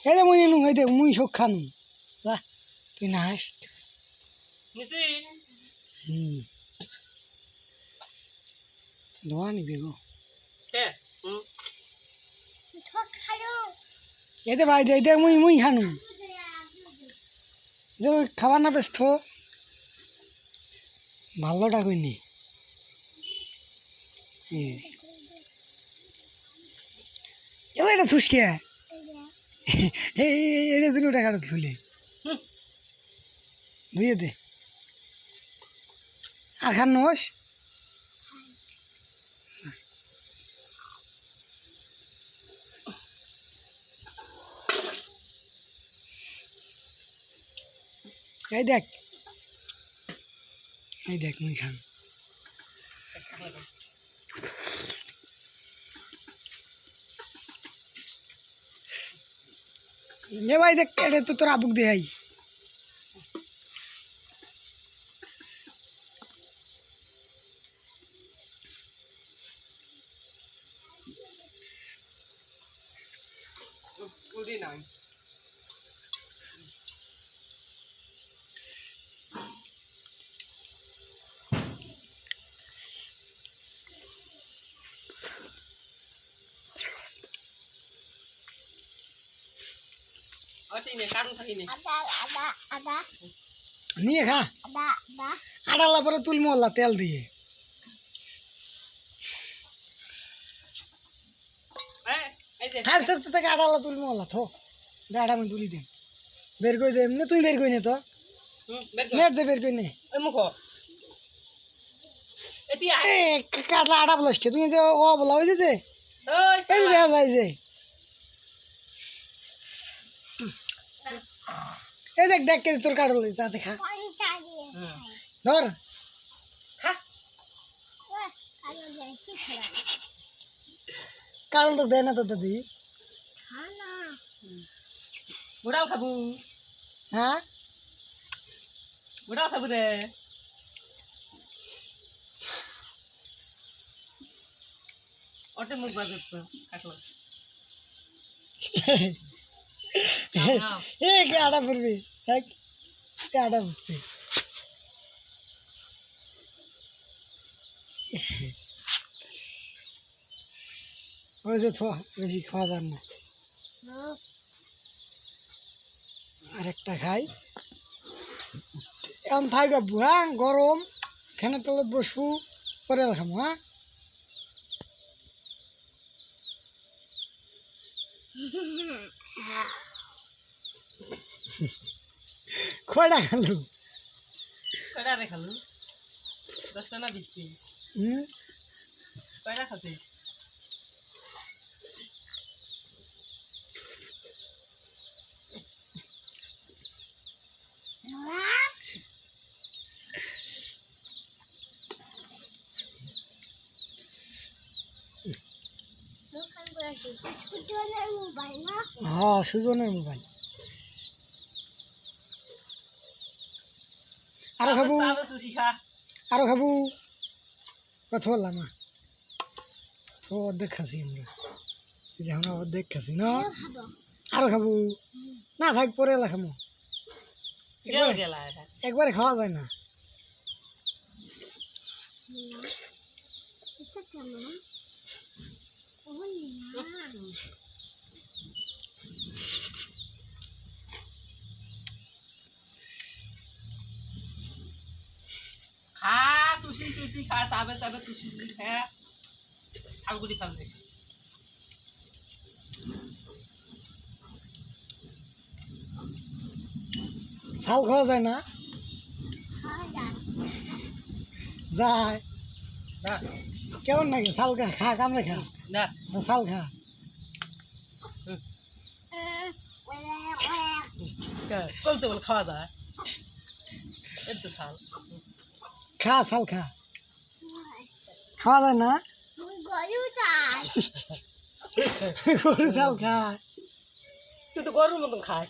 এই যে মুই নু এই দেখ মুই সব খানু যা তুই না হাস ধোয়া নিবি গো এতে ভাই দেখ দেখ মুই মুই খানু যে খাবার না ব্যস্ত ভালোটা কইনি এবার এটা থুসকে এটা জন্য টাকা তুলে ধুয়ে দে আর খান নোস এই দেখ মুই খান ये भाई देख केड़े तो तोरा बुक दे आई নিয়ে খা আড়ালা পরে তুল মোল্লা তেল দিয়ে থাক থাক থাক আড়ালা তুল মোল্লা থো দাঁড়া আমি তুলি দে বের করে দে এমনি তুই বের করে নে তো মের দে বের করে নে কাটলা আড়া বলছে তুমি যে ও বলা হয়েছে যে এই যে দেখা যায় যে এই দেখ দেখ তোর কাটল তাতে খা ধর কাটল তো দেয় না তো দাদি বুড়াও খাবো হ্যাঁ বুড়াও খাবো রে ওটা মুখ বাজার তো কাটলো এ কে আটা পড়বি দেখ আটা বুঝতে ওই যে থো বেশি খাওয়া যান না আরেকটা খাই এখন থাকবে হ্যাঁ গরম ফ্যানের তলে বসবো পরে খাবো হ্যাঁ কয়টা খালু কয়টা রে খালু 10টা না 20টি কয়টা খাচ্ছিস হ্যাঁ সুজনের মোবাইল আরো খাবো আরো খাবো কথা বললাম না তো অর্ধেক খাসি আমরা অর্ধেক খাসি না আরো খাবো না থাক পরে এলা খাবো একবারে খাওয়া যায় না খা সুশি খা চাবে সুশি খা থালগুলি খাবে শাল খাওয়া যায় না যায় না কেমন নাকি শাল খা খা কামড়ে খা না শাল খা কলতে বল খাওয়া যায় এত শাল খা শাল খা খাওয়া যায় না গরু শাল খা তুই তো গরুর মতন খাস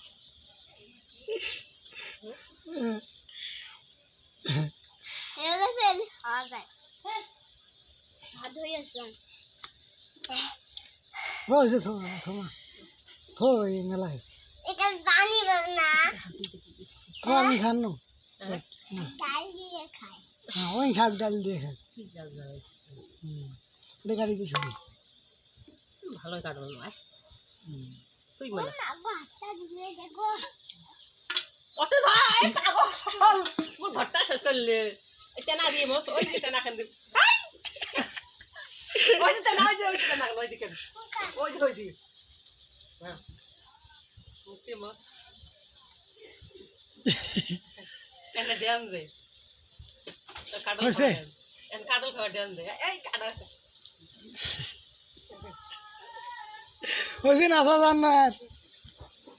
রয়েছে থো মেলা হয়েছে ও আমি খান না হ্যাঁ হ্যাঁ ওই শাক ডাল দিয়ে খাই কি জায়গা বেকারি কি শুনি ভালো কাটবো না হুম তুই বল ওতে ভাই পাগল মোর ঘরটা শেষ করলে এটা না দিয়ে মোস ওই দিতে না কেন ওই দিতে না ওই দিতে না ওই দিকে ওই দিকে হ্যাঁ মুক্তি মোস এনে দেন দে তো কাটল হইছে? এন কাটল খাওয়া দেন দে এই কাটা ওই দিন আসা জান্নাত